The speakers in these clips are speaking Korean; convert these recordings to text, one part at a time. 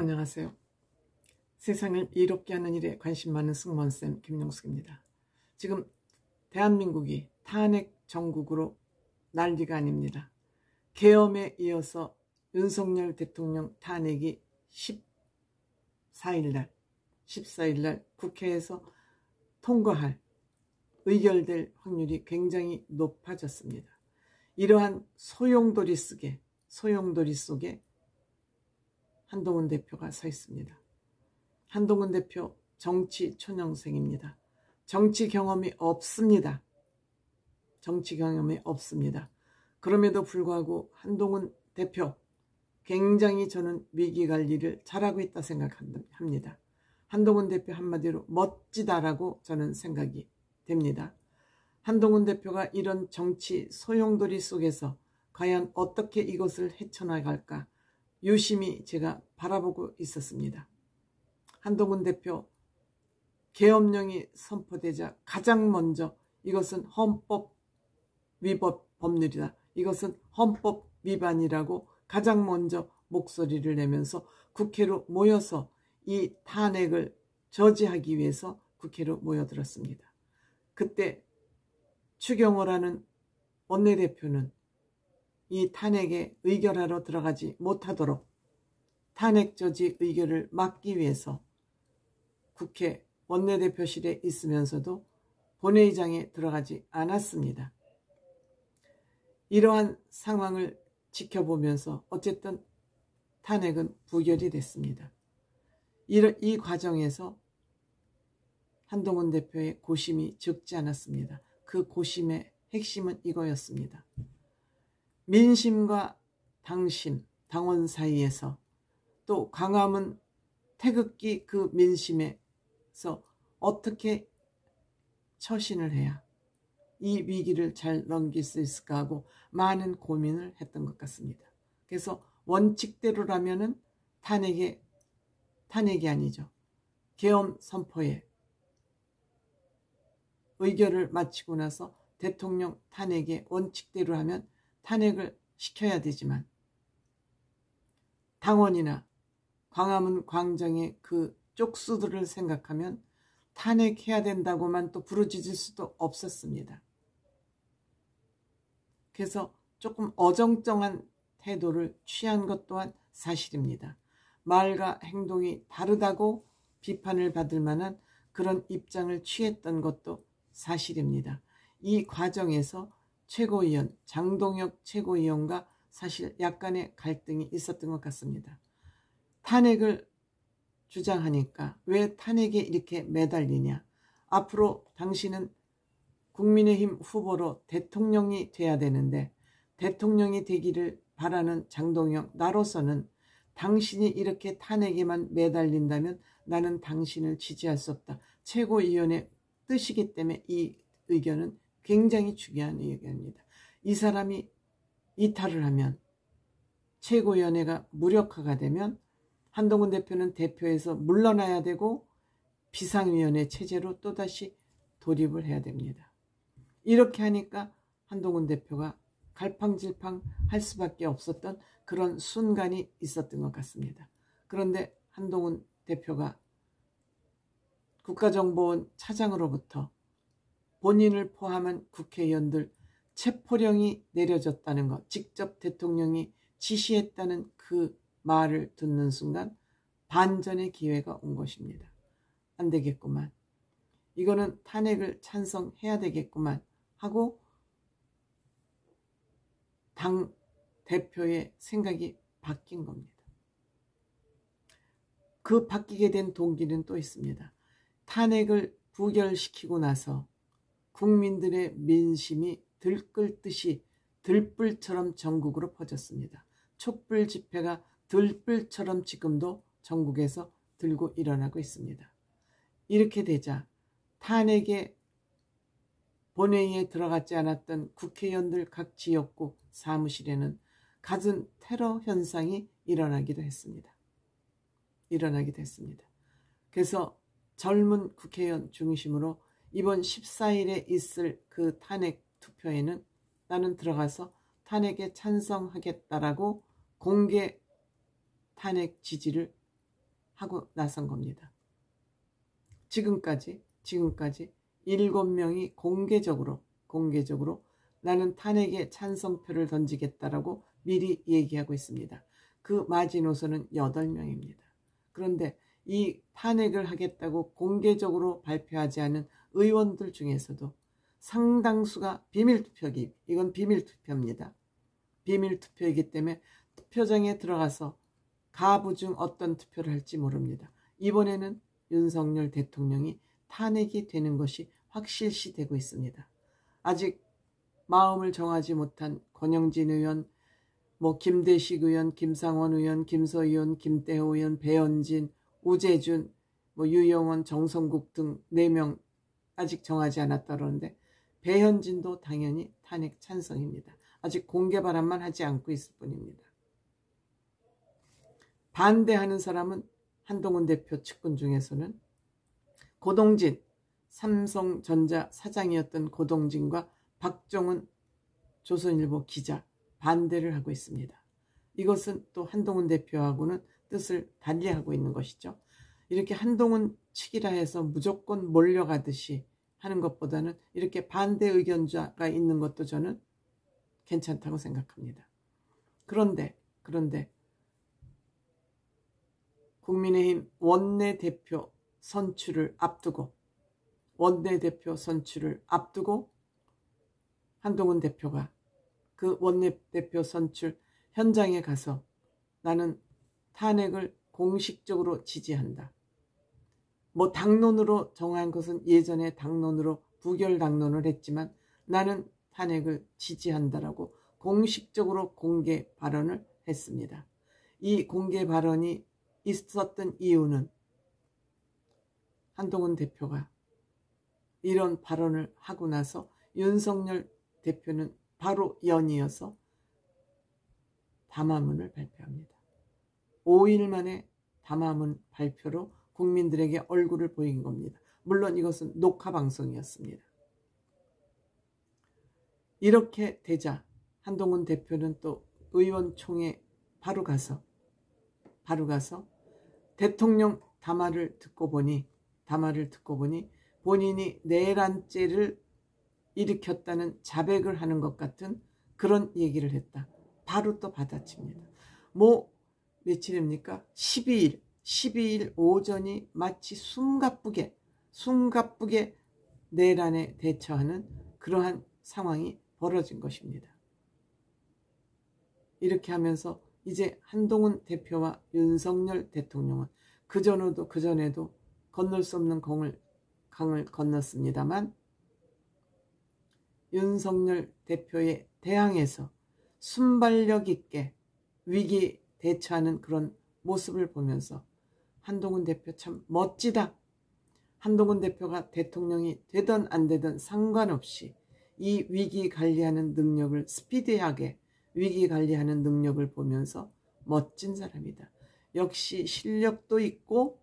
안녕하세요. 세상을 이롭게 하는 일에 관심 많은 승무원쌤 김용숙입니다. 지금 대한민국이 탄핵 정국으로 난리가 아닙니다. 계엄에 이어서 윤석열 대통령 탄핵이 14일날 국회에서 통과할 의결될 확률이 굉장히 높아졌습니다. 이러한 소용돌이 속에 한동훈 대표가 서 있습니다. 한동훈 대표 정치 초년생입니다. 정치 경험이 없습니다. 그럼에도 불구하고 한동훈 대표 굉장히 저는 위기관리를 잘하고 있다 생각합니다. 한동훈 대표 한마디로 멋지다라고 저는 생각이 됩니다. 한동훈 대표가 이런 정치 소용돌이 속에서 과연 어떻게 이것을 헤쳐나갈까 유심히 제가 바라보고 있었습니다. 한동훈 대표 계엄령이 선포되자 가장 먼저 이것은 헌법 위법 법률이다. 이것은 헌법 위반이라고 가장 먼저 목소리를 내면서 국회로 모여서 이 탄핵을 저지하기 위해서 국회로 모여들었습니다. 그때 추경호라는 원내대표는 이 탄핵에 의결하러 들어가지 못하도록 탄핵 저지 의결을 막기 위해서 국회 원내대표실에 있으면서도 본회의장에 들어가지 않았습니다. 이러한 상황을 지켜보면서 어쨌든 탄핵은 부결이 됐습니다. 이 과정에서 한동훈 대표의 고심이 적지 않았습니다. 그 고심의 핵심은 이거였습니다. 민심과 당원 사이에서 또 광화문 태극기 그 민심에서 어떻게 처신을 해야 이 위기를 잘 넘길 수 있을까 하고 많은 고민을 했던 것 같습니다. 그래서 원칙대로라면은 탄핵이 아니죠. 계엄 선포에 의결을 마치고 나서 대통령 탄핵의 원칙대로 하면 탄핵을 시켜야 되지만 당원이나 광화문 광장의 그 쪽수들을 생각하면 탄핵해야 된다고만 또 부르짖을 수도 없었습니다. 그래서 조금 어정쩡한 태도를 취한 것 또한 사실입니다. 말과 행동이 다르다고 비판을 받을 만한 그런 입장을 취했던 것도 사실입니다. 이 과정에서 최고위원 장동혁 최고위원과 사실 약간의 갈등이 있었던 것 같습니다. 탄핵을 주장하니까 왜 탄핵에 이렇게 매달리냐. 앞으로 당신은 국민의힘 후보로 대통령이 돼야 되는데 대통령이 되기를 바라는 장동혁 나로서는 당신이 이렇게 탄핵에만 매달린다면 나는 당신을 지지할 수 없다. 최고위원의 뜻이기 때문에 이 의견은 굉장히 중요한 의견입니다. 이 사람이 이탈을 하면 최고위원회가 무력화가 되면 한동훈 대표는 대표에서 물러나야 되고 비상위원회 체제로 또다시 돌입을 해야 됩니다. 이렇게 하니까 한동훈 대표가 갈팡질팡 할 수밖에 없었던 그런 순간이 있었던 것 같습니다. 그런데 한동훈 대표가 국가정보원 차장으로부터 본인을 포함한 국회의원들 체포령이 내려졌다는 것, 직접 대통령이 지시했다는 그 말을 듣는 순간 반전의 기회가 온 것입니다. 안 되겠구만. 이거는 탄핵을 찬성해야 되겠구만 하고 당 대표의 생각이 바뀐 겁니다. 그 바뀌게 된 동기는 또 있습니다. 탄핵을 부결시키고 나서 국민들의 민심이 들끓듯이 들불처럼 전국으로 퍼졌습니다. 촛불 집회가 들불처럼 지금도 전국에서 들고 일어나고 있습니다. 이렇게 되자 탄핵에 본회의에 들어가지 않았던 국회의원들 각 지역구 사무실에는 갖은 테러 현상이 일어나기도 했습니다. 그래서 젊은 국회의원 중심으로 이번 14일에 있을 그 탄핵 투표에는 나는 들어가서 탄핵에 찬성하겠다라고 공개 탄핵 지지를 하고 나선 겁니다. 지금까지 7명이 공개적으로 나는 탄핵에 찬성표를 던지겠다라고 미리 얘기하고 있습니다. 그 마지노선은 8명입니다. 그런데 이 탄핵을 하겠다고 공개적으로 발표하지 않은 의원들 중에서도 상당수가 이건 비밀투표입니다. 비밀투표이기 때문에 투표장에 들어가서 가부 중 어떤 투표를 할지 모릅니다. 이번에는 윤석열 대통령이 탄핵이 되는 것이 확실시되고 있습니다. 아직 마음을 정하지 못한 권영진 의원, 김대식 의원, 김상원 의원, 김서 의원, 김태호 의원, 배현진, 우재준, 유영원, 정성국 등 4명 아직 정하지 않았다 그러는데 배현진도 당연히 탄핵 찬성입니다. 아직 공개 발언만 하지 않고 있을 뿐입니다. 반대하는 사람은 한동훈 대표 측근 중에서는 고동진, 삼성전자 사장이었던 고동진과 박정훈 조선일보 기자 반대를 하고 있습니다. 이것은 또 한동훈 대표하고는 뜻을 달리하고 있는 것이죠. 이렇게 한동훈 측이라 해서 무조건 몰려가듯이 하는 것보다는 이렇게 반대 의견자가 있는 것도 저는 괜찮다고 생각합니다. 그런데 국민의힘 원내대표 선출을 앞두고 한동훈 대표가 그 원내대표 선출 현장에 가서 나는 탄핵을 공식적으로 지지한다. 당론으로 정한 것은 예전에 당론으로 부결 당론을 했지만 나는 탄핵을 지지한다라고 공식적으로 공개 발언을 했습니다. 이 공개 발언이 있었던 이유는 한동훈 대표가 이런 발언을 하고 나서 윤석열 대표는 바로 연이어서 담화문을 발표합니다. 5일 만에 담화문 발표로 국민들에게 얼굴을 보인 겁니다. 물론 이것은 녹화 방송이었습니다. 이렇게 되자 한동훈 대표는 또 의원총회 바로 가서 대통령 담화를 듣고 보니 본인이 내란죄를 일으켰다는 자백을 하는 것 같은 그런 얘기를 했다. 바로 또 받아칩니다. 며칠입니까? 12일 오전이 마치 숨가쁘게 내란에 대처하는 그러한 상황이 벌어진 것입니다. 이렇게 하면서 이제 한동훈 대표와 윤석열 대통령은 그전에도 건널 수 없는 강을 건넜습니다만 윤석열 대표에 대항해서 순발력 있게 위기 대처하는 그런 모습을 보면서 한동훈 대표 참 멋지다. 한동훈 대표가 대통령이 되든 안 되든 상관없이 이 위기 관리하는 능력을 스피디하게 위기 관리하는 능력을 보면서 멋진 사람이다. 역시 실력도 있고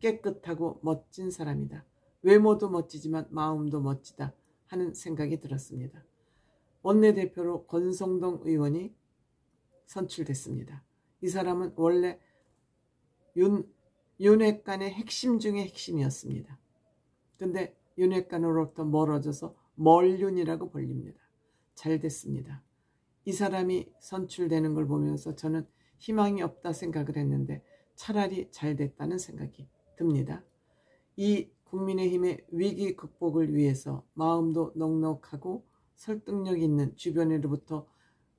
깨끗하고 멋진 사람이다. 외모도 멋지지만 마음도 멋지다 하는 생각이 들었습니다. 원내대표로 권성동 의원이 선출됐습니다. 이 사람은 원래 윤핵관의 핵심 중에 핵심이었습니다. 근데 윤핵관으로부터 멀어져서 멀윤이라고 불립니다. 잘 됐습니다. 이 사람이 선출되는 걸 보면서 저는 희망이 없다 생각을 했는데 차라리 잘 됐다는 생각이 듭니다. 이 국민의힘의 위기 극복을 위해서 마음도 넉넉하고 설득력 있는 주변으로부터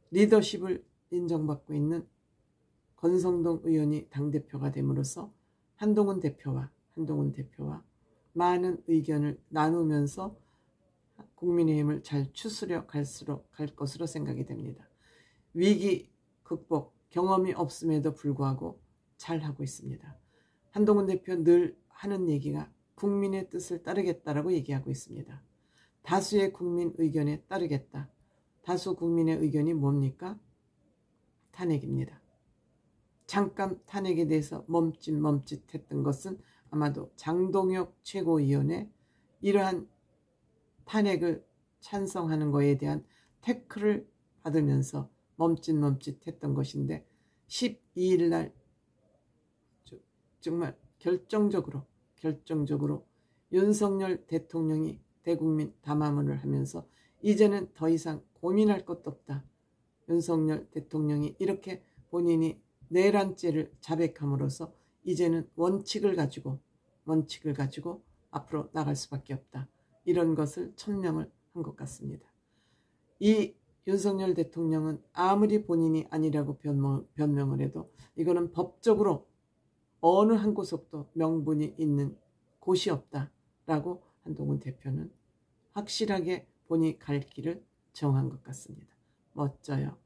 리더십을 인정받고 있는 권성동 의원이 당대표가 됨으로써 한동훈 대표와 많은 의견을 나누면서 국민의힘을 잘 추스려 갈 것으로 생각이 됩니다. 위기 극복 경험이 없음에도 불구하고 잘하고 있습니다. 한동훈 대표 늘 하는 얘기가 국민의 뜻을 따르겠다라고 얘기하고 있습니다. 다수의 국민 의견에 따르겠다. 다수 국민의 의견이 뭡니까? 탄핵입니다. 잠깐 탄핵에 대해서 멈칫했던 것은 아마도 장동혁 최고위원의 이러한 탄핵을 찬성하는 것에 대한 태클을 받으면서 멈칫했던 것인데 12일 날 정말 결정적으로 윤석열 대통령이 대국민 담화문을 하면서 이제는 더 이상 고민할 것도 없다. 윤석열 대통령이 이렇게 본인이 내란죄를 자백함으로써 이제는 원칙을 가지고 앞으로 나갈 수밖에 없다. 이런 것을 천명을 한 것 같습니다. 이 윤석열 대통령은 아무리 본인이 아니라고 변명을 해도 이거는 법적으로 어느 한 구석도 명분이 있는 곳이 없다라고 한동훈 대표는 확실하게 본인이 갈 길을 정한 것 같습니다. 멋져요.